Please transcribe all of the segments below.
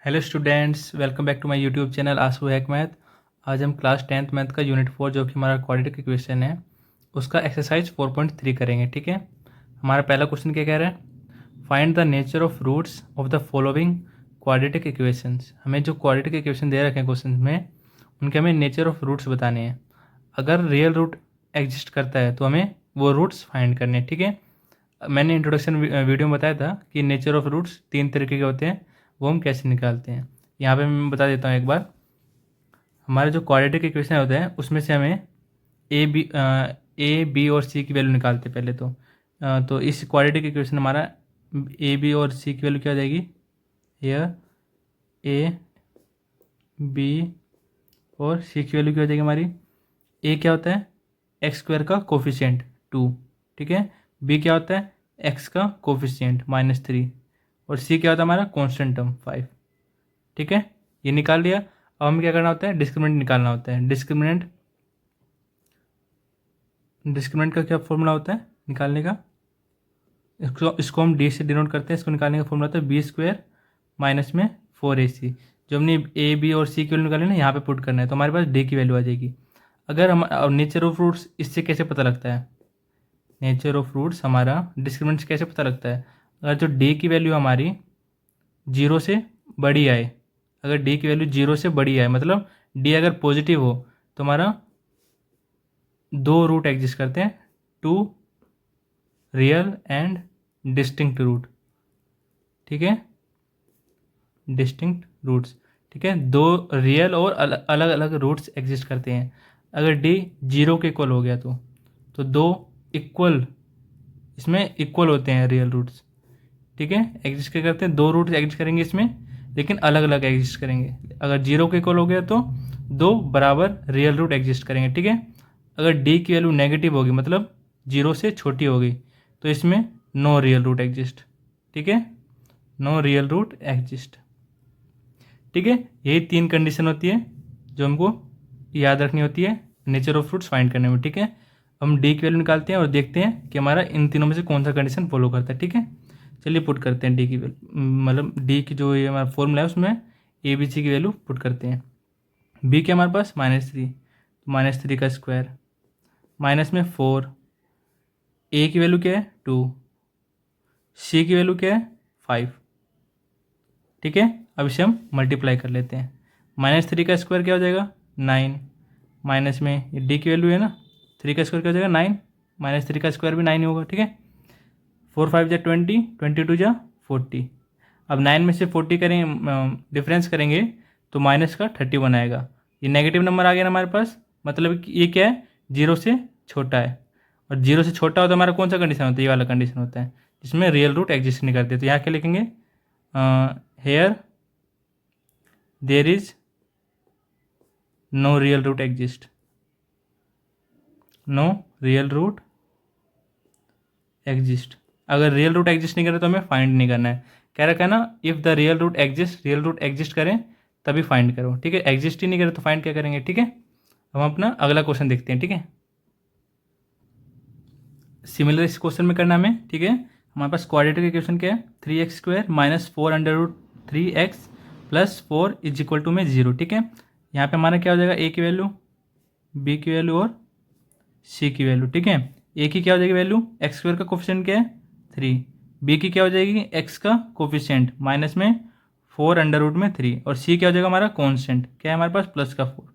Hello students, welcome back to my YouTube channel आंसू hack math. आज हम class 10th math का unit 4 जो कि हमारा क्वाड्रेटिक इक्वेशन है उसका एक्सरसाइज 4.3 करेंगे। ठीक है, हमारा पहला क्वेश्चन क्या कह रहा है, find the nature of roots of the following quadratic equations. हमें जो क्वाड्रेटिक इक्वेशन दे रखे हैं क्वेश्चन में उनके हमें नेचर ऑफ रूट्स बताने हैं। अगर रियल रूट एग्जिस्ट करता है तो हमें वो रूट्स फाइंड करने हैं। ठीक है, मैंने इंट्रोडक्शन वीडियो में बताया था कि नेचर ऑफ रूट्स 3 तरीके के होते हैं, वो हम कैसे निकालते हैं। यहाँ पे मैं बता देता हूँ एक बार। हमारे जो क्वाड्रेटिक इक्वेशन होते हैं उसमें से हमें ए बी और सी की वैल्यू निकालते हैं पहले तो इस क्वाड्रेटिक इक्वेशन हमारा ए बी और सी की वैल्यू क्या हो जाएगी, यह ए बी और सी की वैल्यू क्या हो जाएगी हमारी। ए क्या होता है, एक्स स्क्वायर का कोफिशिएंट 2। ठीक है, बी क्या होता है, एक्स का कोफिशिएंट -3 और सी क्या होता है हमारा कॉन्स्टेंट टर्म 5। ठीक है, ये निकाल लिया। अब हमें क्या करना होता है, डिस्क्रिमिनेंट निकालना होता है। डिस्क्रिमिनेंट का क्या फॉर्मूला होता है निकालने का, इसको हम डी से डिनोट करते हैं। इसको निकालने का फॉर्मूला होता है b² माइनस में 4ac। जो हमने ए बी और सी की वैल्यू निकाली ना, यहाँ पे पुट करना है तो हमारे पास डी की वैल्यू आ जाएगी। अगर हम नेचर ऑफ रूट्स इससे कैसे पता लगता है, नेचर ऑफ रूट्स हमारा डिस्क्रिमिनेंट से कैसे पता लगता है, अगर जो डी की वैल्यू हमारी 0 से बड़ी आए, अगर डी की वैल्यू 0 से बड़ी आए मतलब डी अगर पॉजिटिव हो तो हमारा 2 रूट एग्जिस्ट करते हैं, 2 रियल एंड डिस्टिंक्ट रूट। ठीक है, डिस्टिंक्ट रूट्स। ठीक है, 2 रियल और अलग अलग रूट्स एग्जिस्ट करते हैं। अगर डी 0 के इक्वल हो गया तो 2 इक्वल, इसमें इक्वल होते हैं रियल रूट्स। ठीक है, एग्जिस्ट क्या करते हैं, 2 रूट्स एग्जिस्ट करेंगे इसमें लेकिन अलग अलग एग्जिस्ट करेंगे। अगर 0 के इक्वल हो गया तो 2 बराबर रियल रूट एग्जिस्ट करेंगे। ठीक है, अगर डी की वैल्यू नेगेटिव होगी मतलब 0 से छोटी होगी तो इसमें नो रियल रूट एग्जिस्ट। ठीक है, नो रियल रूट एग्जिस्ट। ठीक है, यही 3 कंडीशन होती है जो हमको याद रखनी होती है नेचर ऑफ फ्रूट्स फाइंड करने में। ठीक है, हम डी की वैल्यू निकालते हैं और देखते हैं कि हमारा इन तीनों में से कौन सा कंडीशन फॉलो करता है। ठीक है, चलिए पुट करते हैं डी की वैल्यू, मतलब डी की जो ये हमारा फॉर्मूला है उसमें ए बी सी की वैल्यू पुट करते हैं। बी के हमारे पास -3, -3 का स्क्वायर माइनस में 4, ए की वैल्यू क्या है 2, सी की वैल्यू क्या है 5। ठीक है, अब इसे हम मल्टीप्लाई कर लेते हैं। -3 का स्क्वायर क्या हो जाएगा 9, माइनस में ये डी की वैल्यू है ना, 3 का स्क्वायर क्या हो जाएगा 9, -3 का स्क्वायर भी 9 ही होगा। ठीक है, 4 5 जा 20, 22 जा 40। अब 9 में से 40 करेंगे, डिफरेंस करेंगे तो माइनस का 31 आएगा। ये नेगेटिव नंबर आ गया ना हमारे पास, मतलब कि ये क्या है 0 से छोटा है, और 0 से छोटा हो तो हमारा कौन सा कंडीशन होता है, ये वाला कंडीशन होता है जिसमें रियल रूट एग्जिस्ट नहीं करते। तो यहाँ क्या लिखेंगे, here there is no real root exist, no real root exist. अगर रियल रूट एग्जिस्ट नहीं करे तो हमें फाइंड नहीं करना है। कह रखा है ना, if the real root exist, real root exist करें तभी फाइंड करो। ठीक है, एग्जिस्ट ही नहीं करे तो फाइंड क्या करेंगे। ठीक है, हम अपना अगला क्वेश्चन देखते हैं। ठीक है, सिमिलर इस क्वेश्चन में करना हमें। ठीक है, हमारे पास क्वाड्रेटिक इक्वेशन क्या है, 3x² minus 4√3x plus 4 is equal to में 0। ठीक है, यहाँ पे हमारा क्या हो जाएगा, ए की वैल्यू, बी की वैल्यू और सी की वैल्यू। ठीक है, ए की क्या हो जाएगी वैल्यू, x² का कोफिशिएंट क्या है 3, बी की क्या हो जाएगी x का कोफिशिएंट माइनस में 4√3 और सी क्या हो जाएगा हमारा कॉन्स्टेंट क्या है हमारे पास +4।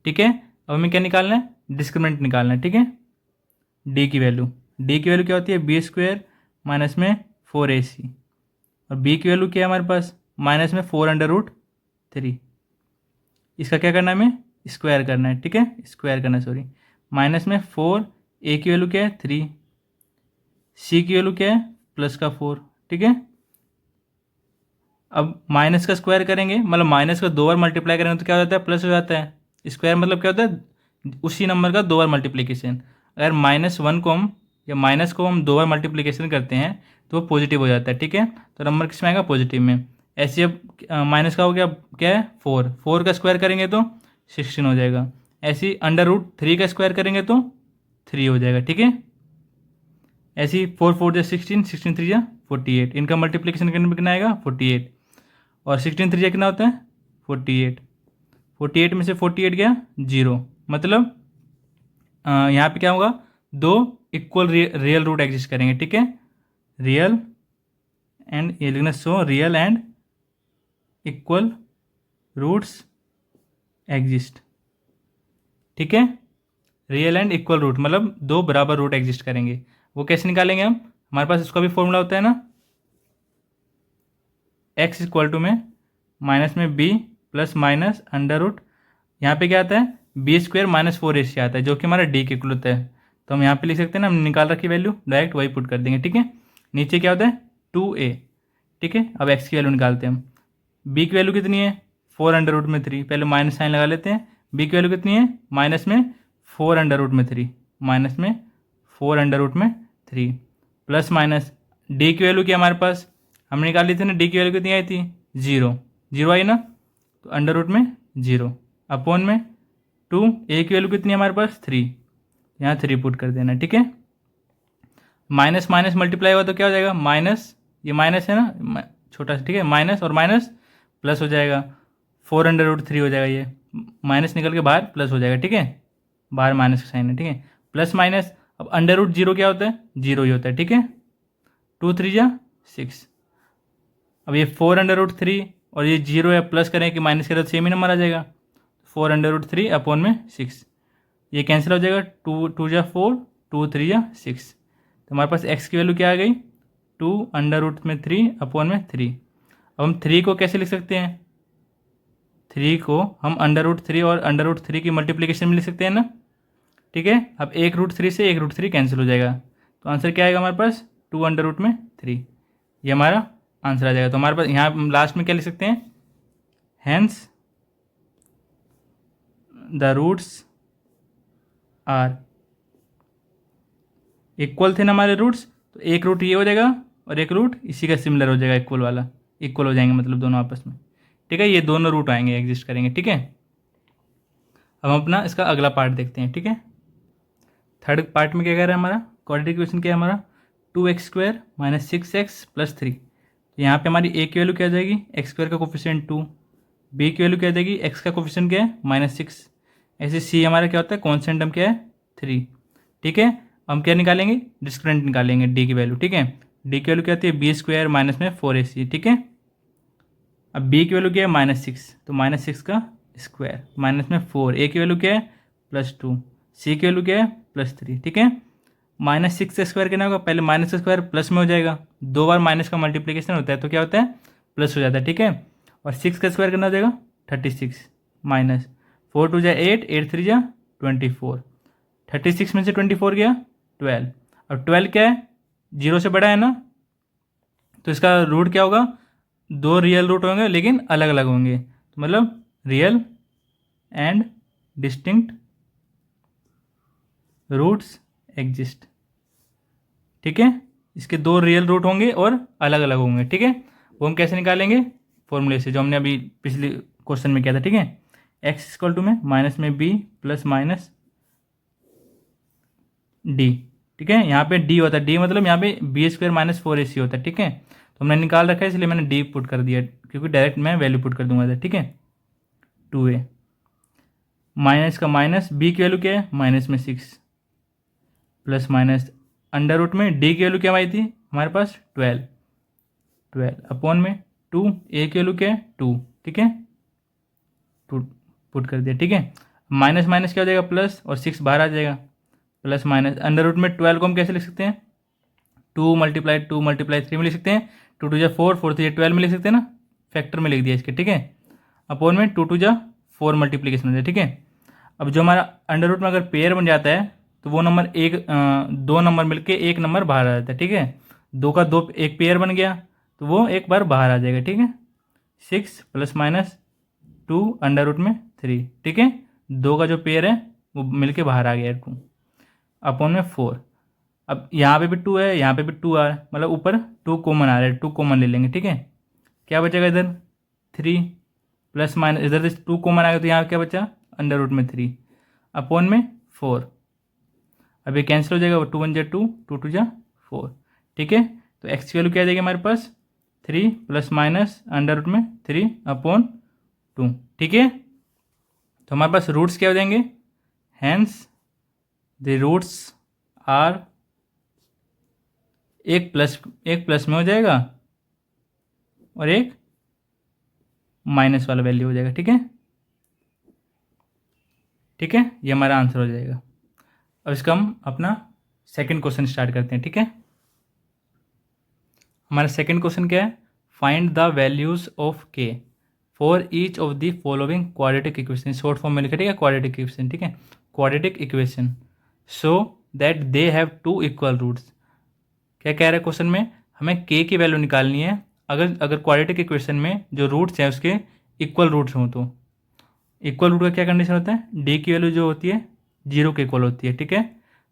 ठीक है, अब हमें क्या निकालना है, डिस्क्रिमिनेंट निकालना है। ठीक है, डी की वैल्यू क्या होती है b² माइनस में 4ac और बी की वैल्यू क्या है हमारे पास माइनस में 4√3। इसका क्या करना है, हमें स्क्वायर करना है। ठीक है, स्क्वायर करना है, सॉरी, माइनस में 4, ए की वैल्यू क्या है 3, सी की वैल्यू क्या है +4। ठीक है, अब माइनस का स्क्वायर करेंगे मतलब माइनस का 2 बार मल्टीप्लाई करेंगे तो क्या हो जाता है, प्लस हो जाता है। स्क्वायर मतलब क्या होता है, उसी नंबर का 2 बार मल्टीप्लिकेशन। अगर -1 को हम या माइनस को हम 2 बार मल्टीप्लिकेशन करते हैं तो वो पॉजिटिव हो जाता है। ठीक है, तो नंबर किस में आएगा, पॉजिटिव में। ऐसे अब माइनस का हो गया क्या है 4 का स्क्वायर करेंगे तो 16 हो जाएगा। ऐसे ही √3 का स्क्वायर करेंगे तो 3 हो जाएगा। ठीक है, ऐसे ही 4 4 जा 16, 16 3 जा 48, इनका मल्टीप्लिकेशन करने में कितना आएगा 48। और 16 3 कितना होता है 48। 48 में से 48 गया 0, मतलब यहाँ पे क्या होगा, दो इक्वल रियल रूट एग्जिस्ट करेंगे, ठीक है। रियल एंड ये लिखना, so real and equal roots exist, ठीक है। रियल एंड इक्वल रूट मतलब दो बराबर रूट एग्जिस्ट करेंगे। वो कैसे निकालेंगे हम, हमारे पास इसका भी फॉर्मूला होता है ना, x इक्वल टू में माइनस में b plus minus under root, यहाँ पे क्या आता है बी स्क्वायर माइनस 4ac आता है, जो कि हमारा d के इक्वल होता है। तो हम यहाँ पे लिख सकते हैं ना, हम निकाल रखी वैल्यू डायरेक्ट वही पुट कर देंगे, ठीक है। नीचे क्या होता है 2a, ठीक है। अब x की वैल्यू निकालते हैं हम। b की वैल्यू कितनी है 4 अंडर रूट में 3, पहले माइनस साइन लगा लेते हैं। b की वैल्यू कितनी है माइनस में 4 अंडर रूट में 3, माइनस में 4 अंडर रूट में 3 प्लस माइनस d की वैल्यू क्या हमारे पास, हमने निकाल ली थी ना, d की वैल्यू कितनी आई थी 0, 0 आई ना, तो अंडर रूट में 0 अपॉन में 2, a की वैल्यू कितनी है हमारे पास 3, यहाँ 3 पुट कर देना, ठीक है। माइनस माइनस मल्टीप्लाई हुआ तो क्या हो जाएगा माइनस, ये माइनस है ना छोटा सा, ठीक है, माइनस और माइनस प्लस हो जाएगा, 4 अंडर रूट 3 हो जाएगा, ये माइनस निकल के बाहर प्लस हो जाएगा, ठीक है। बाहर माइनस का साइन है, ठीक है, प्लस माइनस। अब अंडर रूट 0 क्या होता है 0 ही होता है, ठीक है। 2 3 जा 6, अब ये 4 अंडर रूट 3 और ये 0 है, प्लस करें कि माइनस करें तो सेम ही नंबर आ जाएगा, 4 अंडर रूट 3 अपॉन में 6, ये कैंसिल हो जाएगा, 2 2 जा 4, 2 3 जा 6, तो हमारे पास x की वैल्यू क्या आ गई 2 अंडर रूट में 3 अपॉन में 3। अब हम 3 को कैसे लिख सकते हैं, 3 को हम अंडर रूट 3 और अंडर रूट 3 की मल्टीप्लिकेशन में लिख सकते हैं ना, ठीक है। अब एक रूट 3 से एक रूट 3 कैंसिल हो जाएगा, तो आंसर क्या आएगा हमारे पास 2 अंडर रूट में 3, ये हमारा आंसर आ जाएगा। तो हमारे पास यहाँ लास्ट में क्या लिख सकते हैं, hence the roots are equal थे ना हमारे रूट्स, तो एक रूट ये हो जाएगा और एक रूट इसी का सिमिलर हो जाएगा, इक्वल वाला, इक्वल हो जाएंगे मतलब दोनों आपस में, ठीक है। ये दोनों रूट आएंगे एग्जिस्ट करेंगे, ठीक है। अब हम अपना इसका अगला पार्ट देखते हैं, ठीक है। थर्ड पार्ट में क्या कह रहा है हमारा, क्वाड्रेटिक इक्वेशन क्या है हमारा 2x² माइनस 6x प्लस 3। यहाँ पे हमारी a की वैल्यू क्या आ जाएगी x² का कोफिशिएंट 2, b की वैल्यू क्या आ जाएगी x का कोफिशिएंट क्या है -6, ऐसे c हमारा क्या होता है कॉन्स्टेंट टर्म क्या है 3, ठीक है। हम क्या निकालेंगे डिस्क्रिमिनेंट निकालेंगे d की वैल्यू, ठीक है। d की वैल्यू क्या आती है b² माइनस में 4ac, ठीक है। अब b की वैल्यू क्या है -6, तो -6 का स्क्वायर माइनस में 4, a की वैल्यू क्या है +2, c की वैल्यू क्या है +3, ठीक है। -6 का स्क्वायर कितना होगा, पहले माइनस का स्क्वायर प्लस में हो जाएगा, 2 बार माइनस का मल्टीप्लिकेशन होता है तो क्या होता है प्लस हो जाता है, ठीक है। और 6 का स्क्वायर कितना हो जाएगा 36 माइनस 4 2 जा 8, 8 3 जा 24, 36 में से 24 गया 12। अब 12 क्या है 0 से बड़ा है ना, तो इसका रूट क्या होगा, दो रियल रूट होंगे लेकिन अलग अलग होंगे, तो मतलब real and distinct roots exist, ठीक है। इसके दो रियल रूट होंगे और अलग अलग होंगे, ठीक है। वो हम कैसे निकालेंगे फॉर्मूले से, जो हमने अभी पिछले क्वेश्चन में किया था, ठीक है। x इक्वल टू में माइनस में b प्लस माइनस d, ठीक है। यहाँ पे d होता है, d मतलब यहाँ पे b² माइनस 4ac होता है, ठीक है। तो हमने निकाल रखा है इसलिए मैंने d पुट कर दिया, क्योंकि डायरेक्ट मैं वैल्यू पुट कर दूंगा, ठीक है। 2a माइनस का माइनस, b की वैल्यू क्या है माइनस में 6 प्लस माइनस अंडर रूट में d की वैल्यू क्या आई थी हमारे पास 12 अपॉन में 2, a की वैल्यू क्या है 2, ठीक है, 2 पुट कर दिया, ठीक है। माइनस माइनस क्या हो जाएगा प्लस और 6 बाहर आ जाएगा, प्लस माइनस अंडर रूट में 12 को हम कैसे लिख सकते हैं 2 मल्टीप्लाई 3 में लिख सकते हैं, 2 2 जा 4, 4 3 जा 12 में लिख सकते हैं ना, फैक्टर में लिख दिया इसके, ठीक है। अपॉन में 2 2 जा 4 मल्टीप्लीकेशन हो जाए, ठीक है। अब जो हमारा अंडर रूट में अगर पेयर बन जाता है तो वो नंबर दो नंबर मिलके एक नंबर बाहर आ जाता है, ठीक है। 2 का 2 एक पेयर बन गया तो वो एक बार बाहर आ जाएगा, ठीक है। 6 प्लस माइनस 2 अंडर रूट में 3, ठीक है। 2 का जो पेयर है वो मिलके बाहर आ गया 2 अपॉन में 4। अब यहाँ पे भी 2 है, यहाँ पे भी 2 आ रहा है, मतलब ऊपर 2 कॉमन आ रहा है, 2 कॉमन ले लेंगे, ठीक है। क्या बचेगा इधर 3 प्लस माइनस, इधर से 2 कॉमन आ गया तो यहाँ क्या बचा अंडर रूट में 3 अपॉन में 4। अब ये कैंसिल हो जाएगा, 2 1 जा 2, 2 2 जा 4, ठीक है। तो x की वैल्यू क्या आ जाएगी हमारे पास 3 प्लस माइनस अंडर रूट में 3/2। ठीक है, तो हमारे पास रूट्स क्या हो जाएंगे, हैंस द रूट्स आर, एक प्लस में हो जाएगा और एक माइनस वाला वैल्यू हो जाएगा। ठीक है, ठीक है, ये हमारा आंसर हो जाएगा। अब इसका हम अपना सेकंड क्वेश्चन स्टार्ट करते हैं। ठीक है, हमारा सेकंड क्वेश्चन क्या है, find the values of k for each of the following quadratic equation. Short form में लिखा, ठीक है, क्वाड्रेटिक इक्वेशन। ठीक है, quadratic equation so that they have 2 equal roots. क्या कह रहा है क्वेश्चन में, हमें के की वैल्यू निकालनी है अगर क्वाड्रेटिक इक्वेशन में जो रूट्स हैं उसके इक्वल रूट्स हों। तो इक्वल रूट का क्या कंडीशन होता है, डी की वैल्यू जो होती है 0 के इक्वल होती है। ठीक है,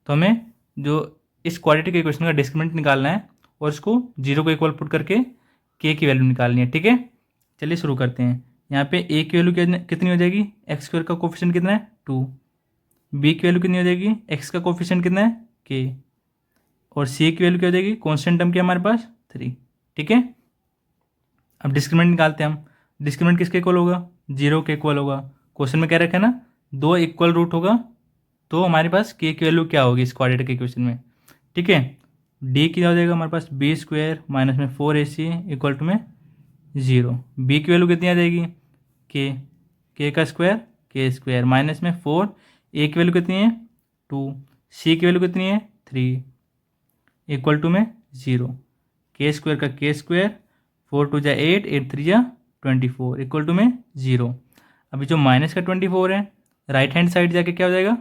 तो हमें जो इस क्वाड्रेटिक इक्वेशन का डिस्क्रिमिनेंट निकालना है और उसको 0 को इक्वल पुट करके के की वैल्यू निकालनी है। ठीक है, चलिए शुरू करते हैं। यहाँ पे ए की वैल्यू कितनी हो जाएगी, एक्स स्क्वायर का कोफिशिएंट कितना है 2, बी की वैल्यू कितनी हो जाएगी, एक्स का कोफिशिएंट कितना है के, और सी की वैल्यू क्या हो जाएगी, कॉन्स्टेंट टर्म की हमारे पास 3। ठीक है, अब डिस्क्रिमिनेंट निकालते हैं हम। डिस्क्रिमिनेंट किसके इक्वल होगा, 0 के इक्वल होगा। क्वेश्चन में क्या रखा है ना, 2 इक्वल रूट होगा, तो हमारे पास के की वैल्यू क्या होगी इस क्वाड्रेटिक इक्वेशन में। ठीक है, डी की हो जाएगा हमारे पास बी स्क्वायर माइनस में 4ac इक्वल टू में 0। बी की वैल्यू कितनी आ जाएगी, के का स्क्वायर के स्क्वायर माइनस में 4, ए की वैल्यू कितनी है 2, सी की वैल्यू कितनी है 3 इक्वल टू में 0। के स्क्वायर का के स्क्वायर, 4 2 जा 8, 8 3 जा 24 इक्वल टू में 0। अभी जो माइनस का 24 है, राइट हैंड साइड जाके क्या हो जाएगा,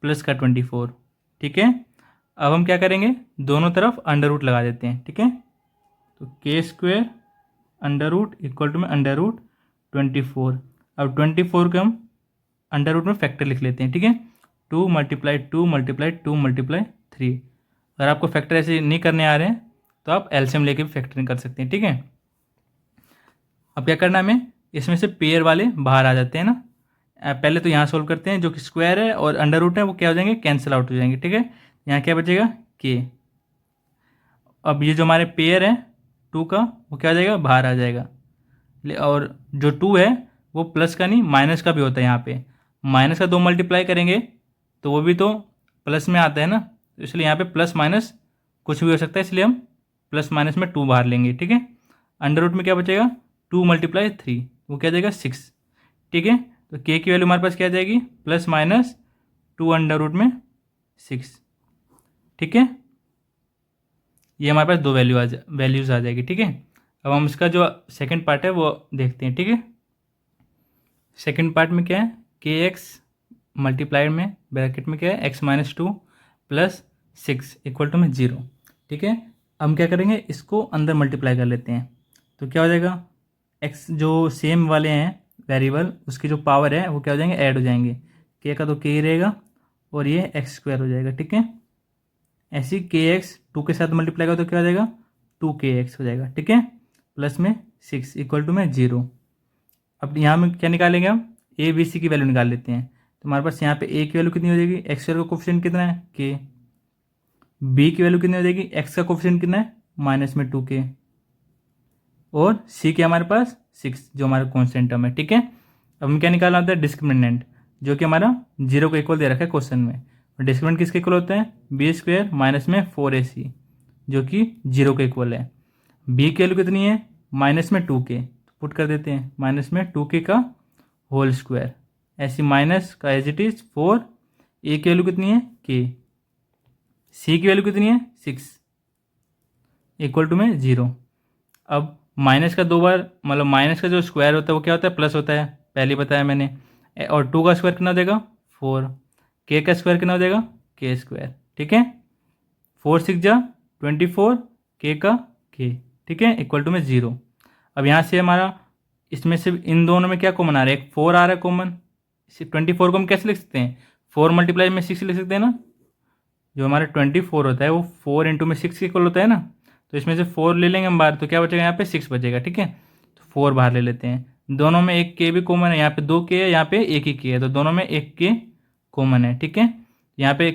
प्लस का 24। ठीक है, अब हम क्या करेंगे, दोनों तरफ अंडर रूट लगा देते हैं। ठीक है, तो k square under root equal to में अंडर रूट 24। अब 24 को हम अंडर रूट में फैक्टर लिख लेते हैं। ठीक है, 2 × 2 × 2 × 3। अगर आपको फैक्टर ऐसे नहीं करने आ रहे हैं तो आप एलसीएम लेके भी फैक्टरिंग कर सकते हैं। ठीक है, अब क्या करना है हमें, इसमें से पेयर वाले बाहर आ जाते हैं ना। पहले तो यहाँ सोल्व करते हैं, जो कि स्क्वायर है और अंडर रूट है वो क्या हो जाएंगे, कैंसिल आउट हो जाएंगे। ठीक है, यहाँ क्या बचेगा के। अब ये जो हमारे पेयर है 2 का, वो क्या हो जाएगा, बाहर आ जाएगा। और जो 2 है वो प्लस का नहीं माइनस का भी होता है। यहाँ पे माइनस का 2 मल्टीप्लाई करेंगे तो वो भी तो प्लस में आता है ना, तो इसलिए यहाँ पे प्लस माइनस कुछ भी हो सकता है, इसलिए हम प्लस माइनस में 2 बाहर लेंगे। ठीक है, अंडर रूट में क्या बचेगा, 2 × 3 वो क्या जाएगा 6। ठीक है, तो के की वैल्यू हमारे पास क्या आ जाएगी, प्लस माइनस 2 अंडर रूट में 6। ठीक है, ये हमारे पास 2 वैल्यूज़ आ जाएगी। ठीक है, अब हम इसका जो सेकंड पार्ट है वो देखते हैं। ठीक है, सेकंड पार्ट में क्या है, के एक्स मल्टीप्लाइड में ब्रैकेट में क्या है x - 2 + 6 इक्वल टू में 0। ठीक है, हम क्या करेंगे, इसको अंदर मल्टीप्लाई कर लेते हैं। तो क्या हो जाएगा, x जो सेम वाले हैं वेरिएबल उसकी जो पावर है वो क्या हो जाएंगे, ऐड हो जाएंगे। के का तो के ही रहेगा और ये x² हो जाएगा। ठीक है, ऐसी के एक्स 2 के साथ मल्टीप्लाई करो तो क्या हो जाएगा, 2kx हो जाएगा। ठीक है, प्लस में 6 इक्वल टू में 0। अब यहाँ में क्या निकालेंगे हम, ए बी सी की वैल्यू निकाल लेते हैं। तो हमारे पास यहाँ पे ए की वैल्यू कितनी हो जाएगी, एक्स का कोफिशिएंट कितना है के, बी की वैल्यू कितनी हो जाएगी, एक्स का कोफिशिएंट कितना है माइनस में 2k, और सी के हमारे पास 6 जो हमारा कॉन्स्टेंट टर्म है। ठीक है, अब हम क्या निकालना होता है, डिस्क्रिमिनेंट, जो कि हमारा 0 को इक्वल दे रखा है क्वेश्चन में। और डिस्क्रिमिनेंट किसके इक्वल होता है, b² माइनस में 4ac जो कि 0 के इक्वल है। b की वैल्यू कितनी है, माइनस में 2k, तो पुट कर देते हैं माइनस में 2k का होल स्क्वायर, ऐसी माइनस का एज इट इज 4। a की वैल्यू कितनी है k, c की वैल्यू कितनी है 6 इक्वल टू में 0। अब माइनस का 2 बार, मतलब माइनस का जो स्क्वायर होता है वो क्या होता है, प्लस होता है, पहले बताया मैंने। और 2 का स्क्वायर कितना हो जाएगा 4, के का स्क्वायर कितना हो जाएगा k²। ठीक है, 4 6 जा 24, के का के। ठीक है, इक्वल टू में 0। अब यहाँ से हमारा इसमें से इन दोनों में क्या कॉमन आ रहा है, एक 4 आ रहा है कॉमन। 24 को हम कैसे लिख सकते हैं, 4 × में 6 लिख सकते हैं ना। जो हमारा 24 होता है वो 4 × में 6 के इक्वल होता है ना, तो इसमें से 4 ले लेंगे हम बाहर, तो क्या बचेगा यहाँ पे 6 बचेगा। ठीक है, तो 4 बाहर ले लेते हैं। दोनों में एक के भी कॉमन है, यहाँ पे 2 के है, यहाँ पे एक ही के है, तो दोनों में एक के कॉमन है। ठीक है, यहाँ पे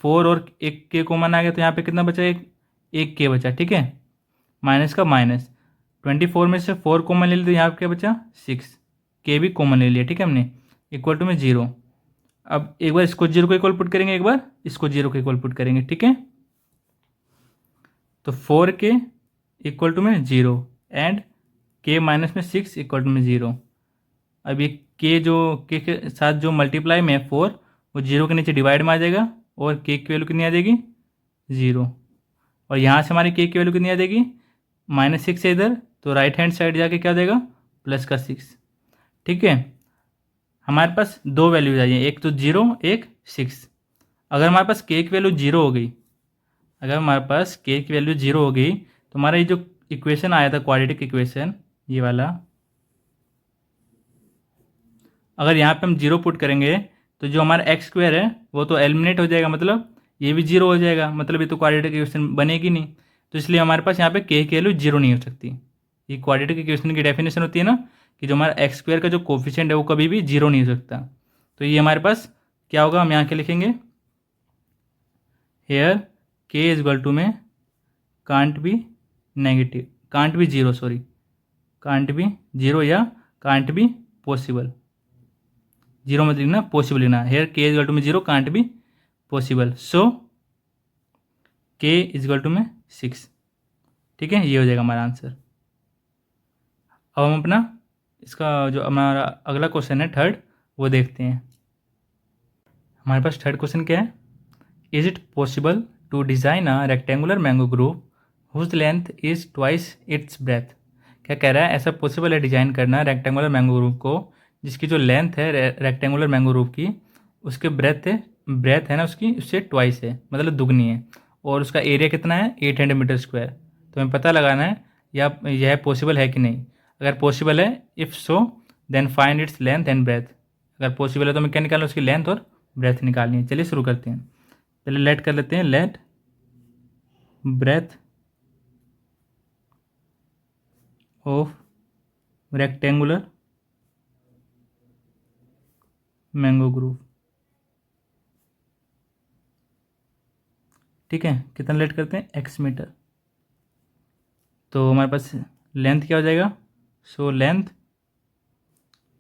4 और एक के कॉमन आ गया, तो यहाँ पे कितना बचा, एक के बचा। ठीक है, माइनस का माइनस 24 में से 4 कॉमन ले लिया तो यहाँ पे क्या बचा 6, के भी कॉमन ले लिया, ठीक है हमने, इक्वल टू में 0। अब एक बार इसको 0 को इक्वल पुट करेंगे, एक बार इसको 0 को इक्वल पुट करेंगे, ठीक है। तो 4 के इक्वल टू में 0 एंड के माइनस में 6 इक्वल टू में 0। अब ये के के साथ जो मल्टीप्लाई में 4 वो 0 के नीचे डिवाइड में आ जाएगा और के की वैल्यू कितनी आ जाएगी 0। और यहाँ से हमारी के की वैल्यू कितनी आ जाएगी -6 है इधर, तो राइट हैंड साइड जाके क्या आ जाएगा +6, ठीक है। हमारे पास दो वैल्यूज आ जाएंगी, एक तो 0 एक 6। अगर हमारे पास के की वैल्यू 0 हो गई, अगर हमारे पास के की वैल्यू 0 हो गई तो हमारा ये जो इक्वेशन आया था क्वाड्रेटिक इक्वेशन ये वाला, अगर यहाँ पे हम 0 पुट करेंगे तो जो हमारा x² है वो तो एलिमिनेट हो जाएगा, मतलब ये भी 0 हो जाएगा, मतलब ये तो क्वाड्रेटिक इक्वेशन बनेगी नहीं। तो इसलिए हमारे पास यहाँ पे के की वैल्यू 0 नहीं हो सकती। ये क्वाड्रेटिक इक्वेशन की डेफिनेशन होती है ना कि जो हमारा x² का जो कोफिशिएंट है वो कभी भी 0 नहीं हो सकता। तो ये हमारे पास क्या होगा, हम यहाँ के लिखेंगे here k is equal to में can't be negative, can't be 0, sorry can't be 0 या कांट बी पॉसिबल, 0 मत लिखना, पॉसिबल लिखना। Here k is equal to में 0 can't be possible, so k is equal to में 6, ठीक है। ये हो जाएगा हमारा आंसर। अब हम अपना इसका जो हमारा अगला क्वेश्चन है थर्ड वो देखते हैं। हमारे पास थर्ड क्वेश्चन क्या है, is it possible to design a rectangular mango group whose length is twice its breadth. क्या कह रहा है, ऐसा पॉसिबल है डिज़ाइन करना रेक्टेंगुलर मैंगो ग्रुप को जिसकी जो लेंथ है रेक्टेंगुलर मैंगो ग्रुप की उसके ब्रेथ है ना उसकी उससे ट्वाइस है, मतलब दुगनी है, और उसका एरिया कितना है 800 मीटर स्क्वायर। तो हमें पता लगाना है या यह पॉसिबल है कि नहीं। अगर पॉसिबल है, if so then find its length and breadth. अगर पॉसिबल है तो हमें क्या निकालना है, उसकी लेंथ और ब्रेथ निकालनी है। चलिए शुरू करते हैं। पहले लेट कर लेते हैं, let breadth of rectangular mango group, ठीक है। कितना लेट करते हैं x मीटर। तो हमारे पास लेंथ क्या हो जाएगा, so length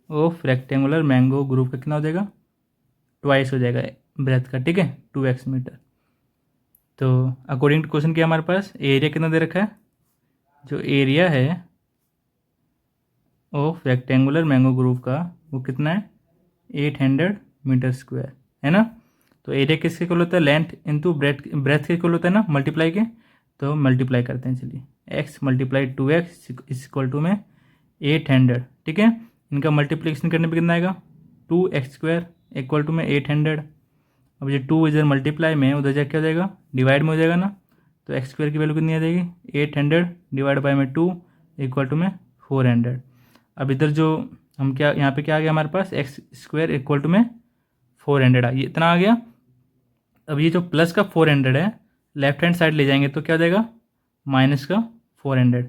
of rectangular mango group का कितना हो जाएगा, ट्वाइस हो जाएगा ब्रेथ का, ठीक है, 2x मीटर। तो अकॉर्डिंग टू क्वेश्चन क्या हमारे पास एरिया कितना दे रखा है, जो एरिया है ऑफ रेक्टेंगुलर मैंगो ग्रुप का वो कितना है 800 मीटर स्क्वायर, है ना। तो एरिया किसके इक्वल होता है, लेंथ इंटू ब्रेथ के इक्वल होता है ना, मल्टीप्लाई के। तो मल्टीप्लाई करते हैं, चलिए x multiply 2x is equal to में 800, ठीक है। इनका मल्टीप्लिकेशन करने पे कितना आएगा 2x² इक्वल टू में 800। अब ये 2 इधर मल्टीप्लाई में उधर जाके क्या हो जाएगा डिवाइड में हो जाएगा ना, तो x² की वैल्यू कितनी आ जाएगी 800 डिवाइड बाई में 2 इक्वल टू में 400। अब इधर जो हम क्या यहाँ पे क्या आ गया हमारे पास x² इक्वल टू में 400 ये इतना आ गया। अब ये जो प्लस का 400 है लेफ्ट हैंड साइड ले जाएंगे तो क्या हो जाएगा माइनस का 400,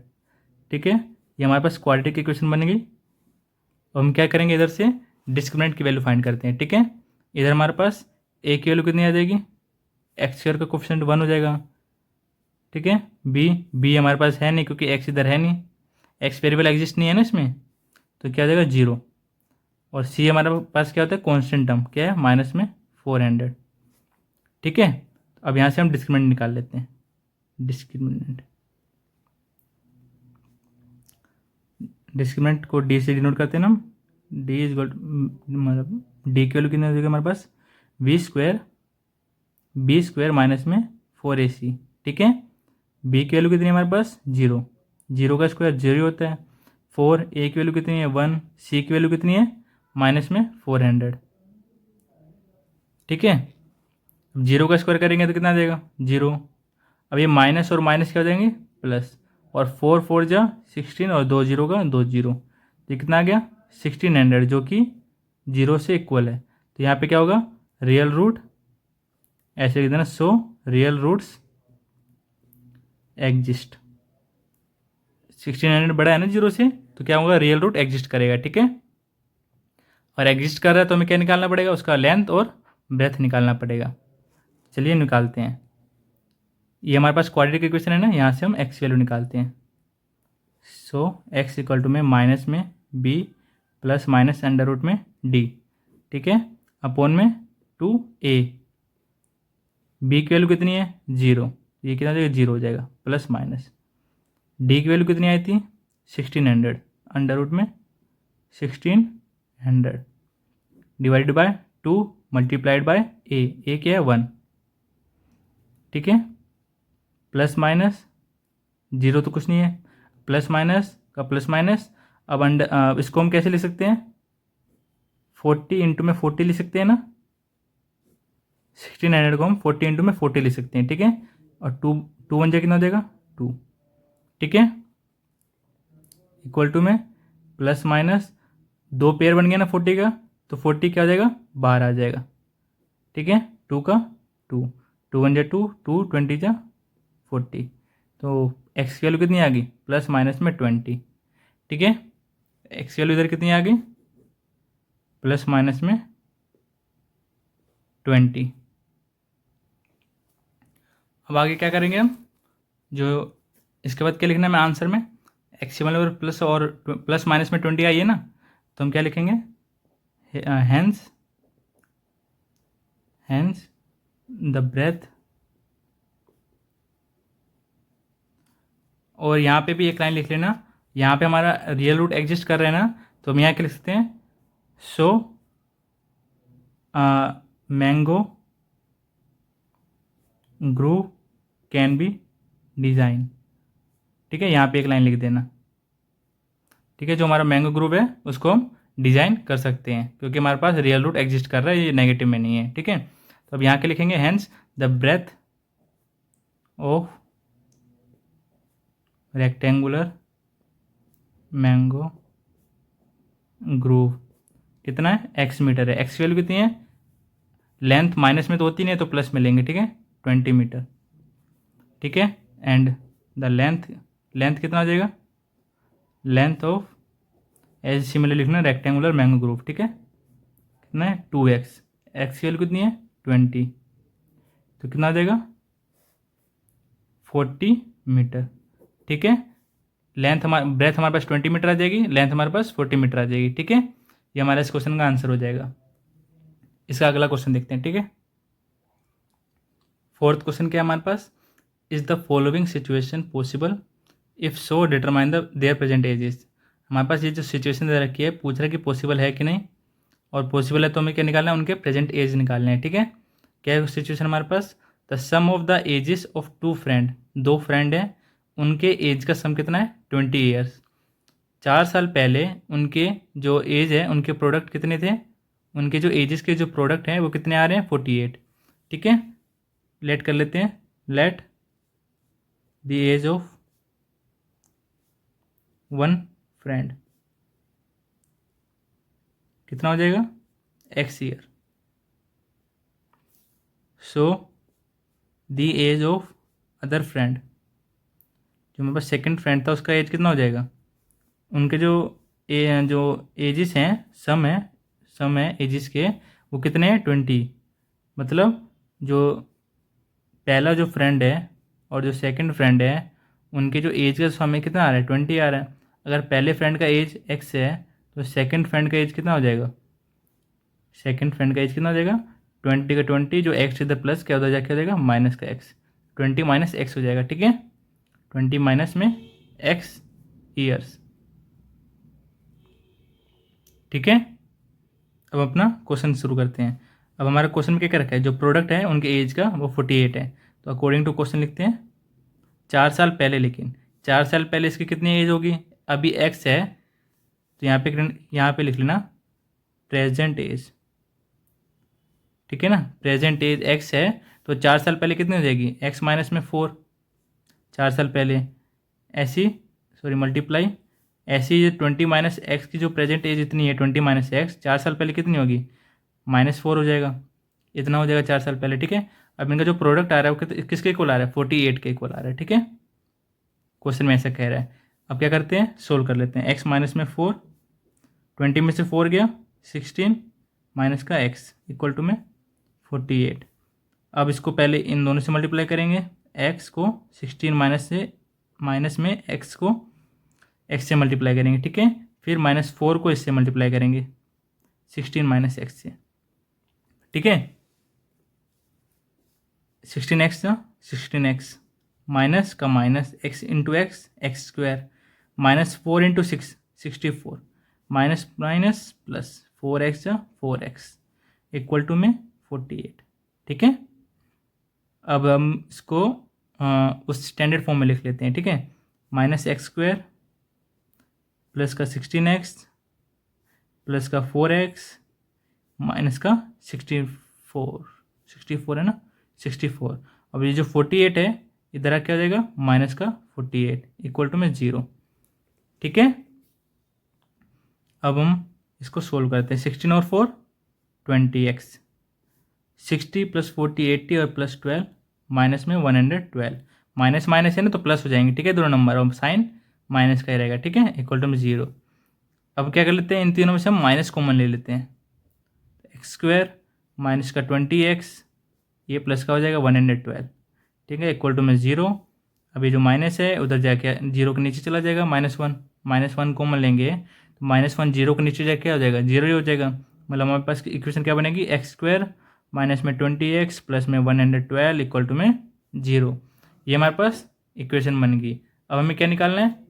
ठीक है। ये हमारे पास क्वाड्रेटिक इक्वेशन बन गई। अब हम क्या करेंगे, इधर से डिस्क्रिमिनेंट की वैल्यू फाइंड करते हैं, ठीक है। इधर हमारे पास a की वैल्यू कितनी आ जाएगी, x² का कोफिशिएंट 1 हो जाएगा, ठीक है। b हमारे पास है नहीं क्योंकि x इधर है नहीं, x वेरिएबल एग्जिस्ट नहीं है ना इसमें, तो क्या आ जाएगा 0। और c हमारे पास क्या होता है कॉन्स्टेंट टर्म, क्या है माइनस में 400, ठीक है। अब यहाँ से हम डिस्क्रिमिनेंट निकाल लेते हैं, डिस्क्रिमिनेंट को d से डिनोट करते हैं ना हम, d इज इक्वल मतलब d की वैल्यू कितनी हो जाएगी हमारे पास b² माइनस में 4ac, ठीक है। b की वैल्यू कितनी है हमारे पास 0, 0 का स्क्वायर 0 होता है, 4 a की वैल्यू कितनी है 1, c की वैल्यू कितनी है माइनस में 400, ठीक है। अब 0 का स्क्वायर करेंगे तो कितना आ जाएगा 0। अब ये माइनस और माइनस क्या हो जाएंगे प्लस, और 4 4 जा 16 और 2 0 का 2 0, ये कितना आ गया 1600 जो कि 0 से इक्वल है। तो यहाँ पे क्या होगा रियल रूट, ऐसे लिख देना, सो रियल रूट्स एग्जिस्ट। 1600 बड़ा है ना 0 से, तो क्या होगा रियल रूट एग्जिस्ट करेगा, ठीक है। और एग्जिस्ट कर रहा है तो हमें क्या निकालना पड़ेगा, उसका लेंथ और ब्रेथ निकालना पड़ेगा। चलिए निकालते हैं। ये हमारे पास क्वाड्रेटिक इक्वेशन है ना, यहाँ से हम x वैल्यू निकालते हैं। सो x इक्वल टू में माइनस में b plus minus under root में d, ठीक है, अपॉन में 2a। b की वैल्यू कितनी है 0, ये कितना हो जाएगा 0 हो जाएगा, प्लस माइनस d की वैल्यू कितनी आई थी 1600, अंडर रूट में 1600 divided by 2 multiplied by a क्या है 1, ठीक है, प्लस माइनस 0 तो कुछ नहीं है, प्लस माइनस का प्लस माइनस। अब इसको हम कैसे लिख सकते हैं 40 इंटू में 40 लिख सकते हैं ना, 1600 को हम 40 इंटू में 40 लिख सकते हैं, ठीक है, और 2 1 कितना हो जाएगा 2, ठीक है, इक्वल टू में प्लस माइनस 2 पेयर बन गया ना 40 का, तो 40 क्या हो जाएगा 12 आ जाएगा, ठीक है, 2 का 2 2 1 जा 2 2 20 जा 40, तो एक्स की वैल्यू कितनी आ गई प्लस माइनस में 20, ठीक है, एक्स की वैल्यू इधर कितनी आ गई प्लस माइनस में 20। अब आगे क्या करेंगे हम, जो इसके बाद क्या लिखना है मैं आंसर में, एक्स की वैल्यू प्लस और प्लस माइनस में 20 आई है ना, तो हम क्या लिखेंगे हैंस द ब्रेथ, और यहाँ पे भी एक लाइन लिख लेना, यहाँ पे हमारा रियल रूट एग्जिस्ट कर रहे हैं ना, तो हम यहाँ क्या लिख सकते हैं so mango grove can be design, ठीक है, यहाँ पे एक लाइन लिख देना, ठीक है, जो हमारा मैंगो ग्रूव है उसको हम डिज़ाइन कर सकते हैं क्योंकि हमारे पास रियल रूट एग्जिस्ट कर रहा है, ये नेगेटिव में नहीं है, ठीक है। तो अब यहाँ के लिखेंगे hence the breadth of rectangular mango grove कितना है x मीटर है, x की वैल्यू कितनी है, लेंथ माइनस में तो होती नहीं है तो प्लस में लेंगे, ठीक है, 20 मीटर, ठीक है, एंड द लेंथ कितना आ जाएगा, लेंथ ऑफ एज सिमिलर लिखना रेक्टेंगुलर मैंगो ग्रूव, ठीक है, कितना है 2x, x की वैल्यू कितनी है 20, तो कितना आ जाएगा 40 मीटर, ठीक है, लेंथ ब्रेथ हमारे पास 20 मीटर आ जाएगी, लेंथ हमारे पास 40 मीटर आ जाएगी, ठीक है, ये हमारा इस क्वेश्चन का आंसर हो जाएगा। इसका अगला क्वेश्चन देखते हैं, ठीक है, फोर्थ क्वेश्चन क्या है हमारे पास, is the following situation possible, if so determine the their present ages. हमारे पास ये जो सिचुएशन दे रखी है पूछ रहा है कि पॉसिबल है कि नहीं, और पॉसिबल है तो हमें क्या निकालना है, उनके प्रेजेंट एज निकालने हैं, ठीक है। क्या है सिचुएशन हमारे पास, the sum of the ages of 2 friend, 2 friend हैं, उनके एज का सम कितना है 20 ईयर्स। 4 साल पहले उनके जो एज है उनके प्रोडक्ट कितने थे, उनके जो एजेस के जो प्रोडक्ट हैं वो कितने आ रहे हैं 48, ठीक है, लेट कर लेते हैं, let the age of 1 friend कितना हो जाएगा x year, so the age of other friend, जो मेरे पास सेकंड फ्रेंड था उसका एज कितना हो जाएगा, उनके जो एजेस हैं सम है एजेस के वो कितने हैं 20, मतलब जो पहला जो फ्रेंड है और जो सेकंड फ्रेंड है उनके जो एज का सम है कितना आ रहा है 20 आ रहा है। अगर पहले फ्रेंड का एज x है तो सेकंड फ्रेंड का एज कितना हो जाएगा, सेकंड फ्रेंड का एज कितना हो जाएगा 20 का 20, जो x इधर प्लस क्या उधर जाके हो जाएगा माइनस का x, 20 माइनस x हो जाएगा, ठीक है, 20 माइनस में x ईयर्स, ठीक है। अब अपना क्वेश्चन शुरू करते हैं। अब हमारा क्वेश्चन में क्या रखा है, जो प्रोडक्ट है उनके एज का वो 48 है, तो अकॉर्डिंग टू क्वेश्चन लिखते हैं 4 साल पहले, लेकिन 4 साल पहले इसकी कितनी एज होगी, अभी x है तो यहाँ पे लिख लेना प्रेजेंट एज, ठीक है ना, प्रेजेंट एज x है तो 4 साल पहले कितनी हो जाएगी x माइनस में 4, 4 साल पहले ऐसी मल्टीप्लाई ऐसी 20 माइनस एक्स की जो प्रेजेंट एज इतनी है 20 माइनस एक्स, 4 साल पहले कितनी होगी -4 हो जाएगा, इतना हो जाएगा 4 साल पहले, ठीक है। अब इनका जो प्रोडक्ट आ रहा है वो किसके इक्वल आ रहा है 48 के इक्वल आ रहा है, ठीक है, क्वेश्चन में ऐसा कह रहा है। अब क्या करते हैं सोल्व कर लेते हैं, x माइनस में 4, 20 में से 4 गया 16 माइनस का x इक्वल टू में 48। अब इसको पहले इन दोनों से मल्टीप्लाई करेंगे, x को 16 माइनस में x को x से मल्टीप्लाई करेंगे, ठीक है। फिर -4 को इससे मल्टीप्लाई करेंगे 16 - x से, ठीक है। 16x ना 16x माइनस का minus x into x x square -4 into 6 64 minus minus plus 4x 4x equal to में 48, ठीक है। अब हम इसको उस स्टैंडर्ड फॉर्म में लिख लेते हैं, ठीक है। -x² प्लस का 16x प्लस का 4x माइनस का 64 है ना 64। अब ये जो 48 है इधर आ क्या हो जाएगा माइनस का 48 इक्वल टू में 0, ठीक है। अब हम इसको सोल्व करते हैं। 16 और 4 20x 60 प्लस 40 80 और प्लस 12 माइनस में 112 माइनस माइनस है ना तो प्लस हो जाएंगे, ठीक है। दोनों नंबर और साइन माइनस का ही रहेगा, ठीक है, इक्वल टू में 0। अब क्या कर लेते हैं इन तीनों में से हम माइनस कॉमन ले लेते हैं। x² माइनस का 20x ये प्लस का हो जाएगा 112, ठीक है, इक्वल टू में 0। अभी जो माइनस है उधर जाके 0 के नीचे चला जाएगा -1 कॉमन लेंगे तो -1 0 के नीचे जाके क्या हो जाएगा 0 ही हो जाएगा। मतलब हमारे पास इक्वेशन क्या बनेगी x² माइनस में 20x प्लस में 112 इक्वल टू में 0। ये हमारे पास इक्वेशन बन गई। अब हमें क्या निकालना है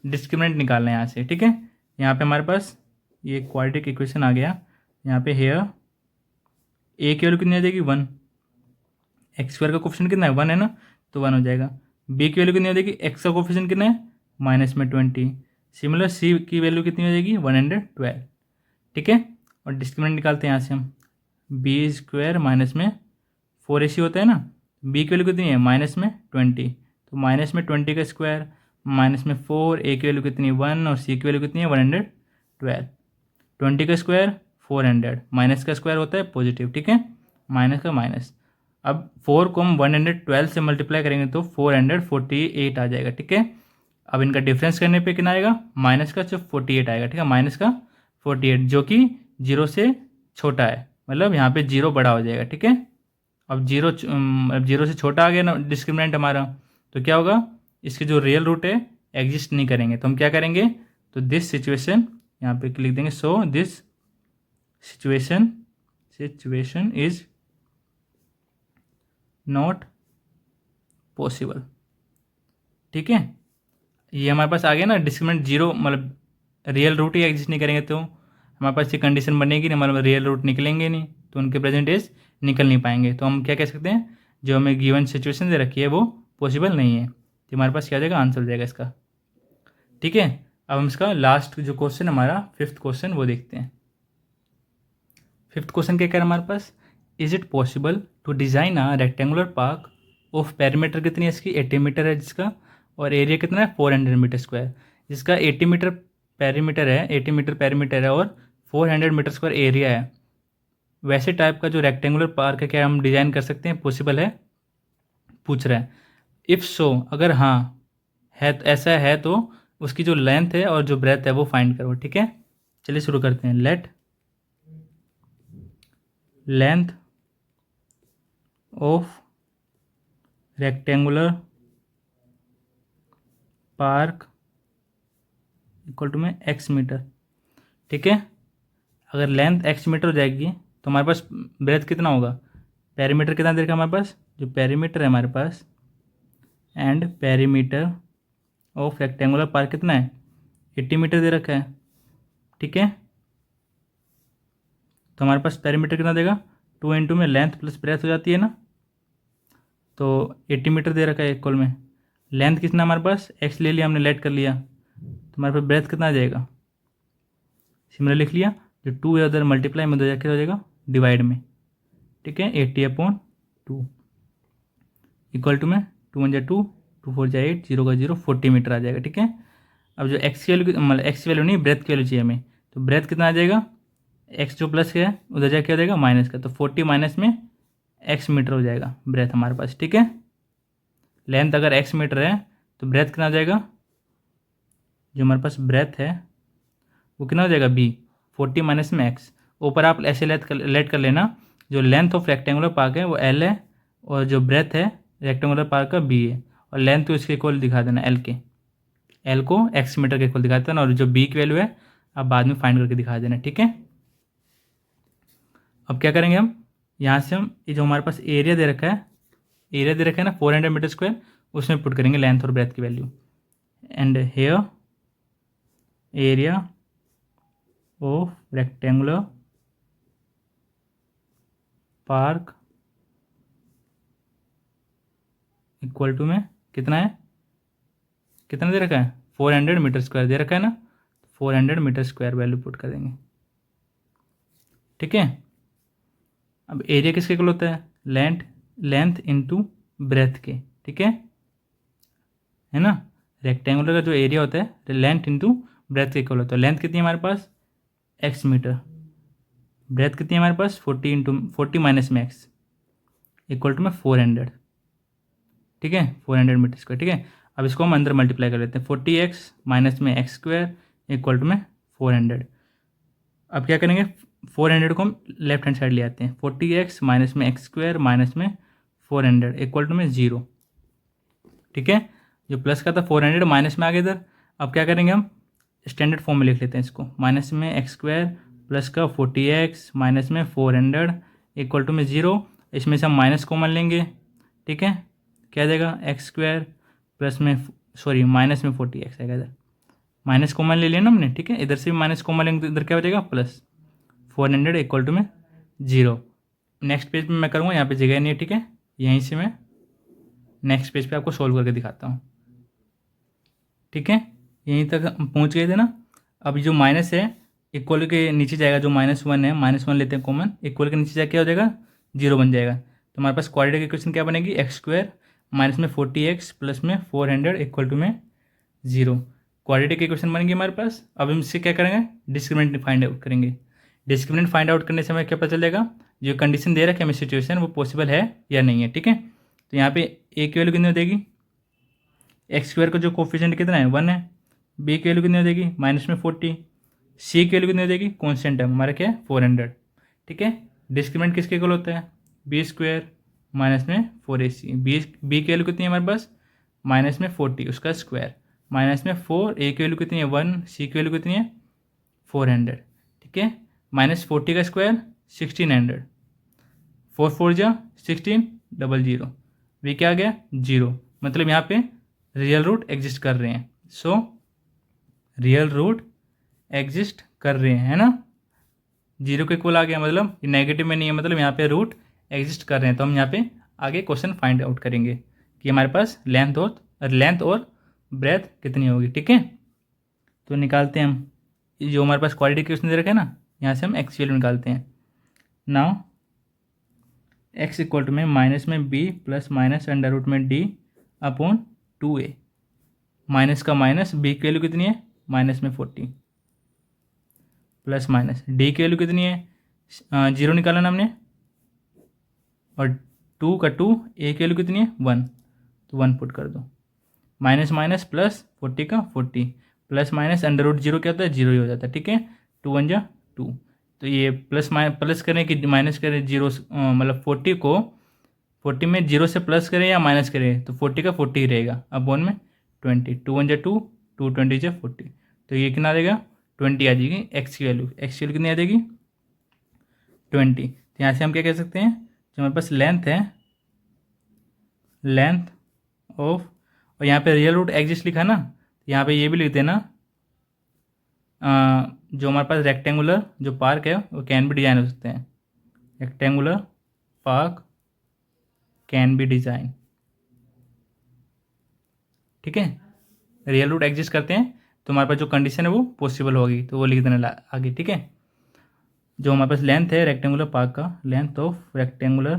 डिस्क्रिमिनेंट निकालना है यहाँ से, ठीक है। यहाँ पे हमारे पास ये क्वाड्रेटिक इक्वेशन आ गया। यहाँ पे हेयर ए की वैल्यू कितनी आ जाएगी 1, x² का कोफिशिएंट कितना है 1 है ना तो 1 हो जाएगा। बी की वैल्यू कितनी हो जाएगी x का कोफिशिएंट कितना है -20। सिमिलर सी की वैल्यू कितनी हो जाएगी 112, ठीक है। और डिस्क्रिमिनेंट निकालते हैं यहाँ से हम b² माइनस में 4ac होता है ना, b की वैल्यू कितनी है -20 तो -20 का स्क्वायर माइनस में 4 a की वैल्यू कितनी है 1 और c की वैल्यू कितनी है 112 20 का स्क्वायर 400 माइनस का स्क्वायर होता है पॉजिटिव, ठीक है, माइनस का माइनस। अब 4 को हम 112 से मल्टीप्लाई करेंगे तो 448 आ जाएगा, ठीक है। अब इनका डिफरेंस करने पे कितना आएगा माइनस का सिर्फ 48 आएगा, ठीक है, माइनस का 48 जो कि 0 से छोटा है, मतलब यहाँ पे 0 बड़ा हो जाएगा, ठीक है। अब 0 से छोटा आ गया ना डिस्क्रिमिनेंट हमारा तो क्या होगा इसके जो रियल रूट है एग्जिस्ट नहीं करेंगे। तो हम क्या करेंगे तो दिस सिचुएशन यहाँ पे लिख देंगे so this situation is not possible, ठीक है। ये हमारे पास आ गया ना डिस्क्रिमिनेंट 0 मतलब रियल रूट ही एग्जिस्ट नहीं करेंगे तो हमारे पास ये कंडीशन बनेगी नहीं, मतलब रियल रूट निकलेंगे नहीं तो उनके प्रेजेंट एज निकल नहीं पाएंगे। तो हम क्या कह सकते हैं जो हमें गिवन सिचुएशन दे रखी है वो पॉसिबल नहीं है, तो हमारे पास क्या हो जाएगा आंसर हो जाएगा इसका, ठीक है। अब हम इसका लास्ट जो क्वेश्चन हमारा 5th क्वेश्चन वो देखते हैं। 5th क्वेश्चन क्या कह रहा है हमारे पास is it possible to design a rectangular park of perimeter कितनी है इसकी 80 मीटर है जिसका, और एरिया कितना है 400 मीटर स्क्वायर, जिसका 80 मीटर पेरीमीटर है 80 मीटर पेरीमीटर है और 400 मीटर स्क्वायर एरिया है। वैसे टाइप का जो रेक्टेंगुलर पार्क है क्या हम डिज़ाइन कर सकते हैं, पॉसिबल है पूछ रहा है। इफ़ सो अगर हाँ है ऐसा है तो उसकी जो लेंथ है और जो ब्रेथ है वो फाइंड करो, ठीक है। चलिए शुरू करते हैं। Let length of rectangular park equal to में x मीटर, ठीक है। अगर लेंथ x मीटर हो जाएगी तो हमारे पास ब्रेथ कितना होगा, पेरीमीटर कितना दे रखा है हमारे पास, जो पेरीमीटर है हमारे पास and perimeter of rectangular park कितना है 80 मीटर दे रखा है, ठीक है। तो हमारे पास पेरीमीटर कितना देगा 2 इंटू में लेंथ प्लस ब्रेथ हो जाती है ना, तो 80 मीटर दे रखा है इक्वल में लेंथ कितना हमारे पास x ले लिया हमने लेट कर लिया तो हमारे पास ब्रेथ कितना आ जाएगा सिमिलर लिख लिया, जो 2 है उधर मल्टीप्लाई में उधर जाके हो जाएगा डिवाइड में, ठीक है 80/2 इक्वल टू में 2 × 1 = 2 2 4 = 8 0 का 0 40 मीटर आ जाएगा, ठीक है। अब जो x की वैल्यू मतलब x की वैल्यू नहीं ब्रेथ की वैल्यू चाहिए हमें, तो ब्रेथ कितना आ जाएगा x जो प्लस है उधर जाके हो जाएगा माइनस का, तो 40 माइनस में x मीटर हो जाएगा ब्रेथ हमारे पास, ठीक है। लेंथ अगर x मीटर है तो ब्रेथ कितना आ जाएगा, जो हमारे पास ब्रेथ है वो कितना हो जाएगा b 40 माइनस में x। ऊपर आप ऐसे लेट कर लेना, जो लेंथ ऑफ रेक्टेंगुलर पार्क है वो l है और जो ब्रेथ है रेक्टेंगुलर पार्क का b है, और लेंथ तो इसके इक्वल दिखा देना l के, एल को एक्स मीटर के इक्वल दिखा देना, और जो बी की वैल्यू है आप बाद में फाइंड करके दिखा देना, ठीक है। अब क्या करेंगे हम, यहाँ से हम ये जो हमारे पास एरिया दे रखा है ना 400 मीटर स्क्वायर, उसमें पुट करेंगे लेंथ और ब्रेथ की value. And here area of rectangular park equal to में कितना है, कितना दे रखा है 400 मीटर स्क्वायर दे रखा है ना, 400 मीटर स्क्वायर वैल्यू पुट कर देंगे, ठीक है। अब एरिया किसके इक्वल होता है, लेंथ इनटू ब्रेथ के, ठीक है ना। रेक्टेंगुलर का जो एरिया होता है लेंथ इनटू ब्रेथ के इक्वल होता है। लेंथ कितनी है हमारे पास x मीटर, ब्रेथ कितनी है हमारे पास 40 माइनस में x इक्वल टू में 400, ठीक है 400 मीटर स्क्वायर, ठीक है। अब इसको हम अंदर मल्टीप्लाई कर लेते हैं, 40x माइनस में एक्स स्क्वायर इक्वल टू में 400। अब क्या करेंगे, 400 को हम लेफ्ट हैंड साइड ले आते हैं, 40x माइनस में एक्स स्क्वायर माइनस में 400 इक्वल टू में 0, ठीक है। जो प्लस का था 400 माइनस में आ गया इधर। अब क्या करेंगे हम स्टैंडर्ड फॉर्म में लिख लेते हैं इसको, माइनस में एक्स स्क्वायर प्लस का 40x माइनस में 400 इक्वल टू में 0। इसमें से हम माइनस कॉमन लेंगे, ठीक है, क्या देगा एक्स स्क्वायर प्लस में माइनस में 40x आएगा, इधर माइनस कॉमन ले लिया ना हमने, ठीक है। इधर से भी माइनस कॉमन लेंगे तो इधर क्या हो जाएगा प्लस 400 इक्वल टू में 0। नेक्स्ट पेज पे मैं करूँगा, यहाँ पे जगह नहीं है, ठीक है। यहीं से मैं नेक्स्ट पेज पे आपको सोल्व करके दिखाता हूँ, ठीक है। यहीं तक हम पहुँच गए थे ना। अब जो माइनस है इक्वल के नीचे जाएगा, जो -1 है -1 लेते हैं कॉमन, इक्वल के नीचे जाकर क्या हो जाएगा 0 बन जाएगा। तो हमारे पास क्वाड्रेटिक इक्वेशन क्या बनेगी, एक्स स्क्वायर माइनस में 40x प्लस में 400 इक्वल टू में 0 क्वाड्रेटिक इक्वेशन बनेगी हमारे पास। अब हम इससे क्या करेंगे, डिस्क्रिमिनेंट फाइंड आउट करेंगे। डिस्क्रिमिनेंट फाइंड आउट करने से हमें क्या पता चलेगा, जो कंडीशन दे रखी है हमें सिचुएशन वो पॉसिबल है या नहीं है, ठीक है। तो यहाँ पे ए की वैल्यू कितनी हो देगी, एक्स स्क्वायर का जो कोफिशिएंट कितना है 1 है, बी की वैल्यू कितनी हो देगी -40, सी की वैल्यू कितनी हो देगी कॉन्स्टेंट है हमारा क्या है 400, ठीक है। डिस्क्रिमिनेंट किसके इक्वल होता है बी स्क्वायर माइनस में 4ac, बी की वैल्यू कितनी है हमारे पास -40 उसका स्क्वायर माइनस में 4, ए की वैल्यू कितनी है 1, सी की वैल्यू कितनी है 400, ठीक है। -40 का स्क्वायर 1600, 4 4 जा 16 00, वी क्या आ गया 0, मतलब यहाँ पे रियल रूट एग्जिस्ट कर रहे हैं। सो रियल रूट एग्जिस्ट कर रहे हैं, है ना। 0 के इक्वल आ गया, मतलब नेगेटिव में नहीं है, मतलब यहाँ पे रूट एग्जिस्ट कर रहे हैं। तो हम यहाँ पे आगे क्वेश्चन फाइंड आउट करेंगे कि हमारे पास लेंथ और ब्रेथ कितनी होगी, ठीक है। तो निकालते हैं हम, जो हमारे पास क्वाड्रेटिक इक्वेशन दे रखा है ना, यहाँ से हम एक्स वैल्यू निकालते हैं। नाउ एक्स इक्वल टू में माइनस में b plus minus under root में डी अपॉन 2a, माइनस का माइनस, बी की वैल्यू कितनी है माइनस में 40 प्लस माइनस डी की वैल्यू कितनी है 0 निकाला ना हमने, और 2 का 2, ए की वैल्यू कितनी है 1, तो 1 पुट कर दो, माइनस माइनस प्लस 40 का 40 प्लस माइनस अंडर रूट 0 क्या होता है 0 ही हो जाता है, ठीक है। 2 1 जा 2, तो ये प्लस करें कि माइनस करें 0, मतलब 40 को 40 में 0 से प्लस करें या माइनस करें, तो 40 का 40 ही रहेगा। अब 1 में 20, 2 1 जा 2, 2 20 जा 40, तो ये कितना आ जाएगा 20 आ जाएगी एक्स की वैल्यू कितनी आ जाएगी 20। तो यहाँ से हम क्या कह सकते हैं, जो हमारे पास लेंथ है, लेंथ ऑफ, और यहाँ पे रियल रूट एग्जिस्ट लिखा ना, यहाँ पे ये भी लिख देना, जो हमारे पास रेक्टेंगुलर जो पार्क है वो कैन बी डिजाइन हो सकते हैं, rectangular park can be design, ठीक है। रियल रूट एग्जिस्ट करते हैं तो हमारे पास जो कंडीशन है वो पॉसिबल होगी, तो वो लिख देना आगे, ठीक है। जो हमारे पास लेंथ है रेक्टेंगुलर पार्क का, लेंथ ऑफ रेक्टेंगुलर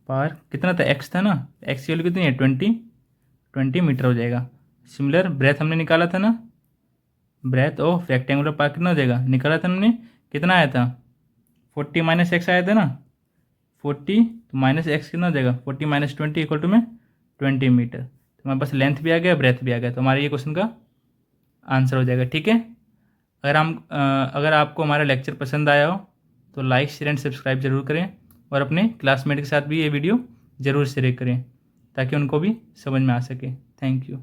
पार्क कितना था एक्स था ना, एक्स की वैल्यू कितनी है 20 मीटर हो जाएगा। सिमिलर ब्रेथ हमने निकाला था ना, ब्रेथ ऑफ रेक्टेंगुलर पार्क कितना हो जाएगा निकाला था हमने, कितना आया था 40 माइनस एक्स आया था ना, 40 तो माइनस एक्स कितना हो जाएगा 40 माइनस 20 इक्वल टू में 20 मीटर। तो हमारे पास लेंथ भी आ गया ब्रेथ भी आ गया, तो हमारे ये क्वेश्चन का आंसर हो जाएगा, ठीक है। अगर आपको हमारा लेक्चर पसंद आया हो तो लाइक शेयर एंड सब्सक्राइब जरूर करें, और अपने क्लासमेट के साथ भी ये वीडियो ज़रूर शेयर करें ताकि उनको भी समझ में आ सके। Thank you.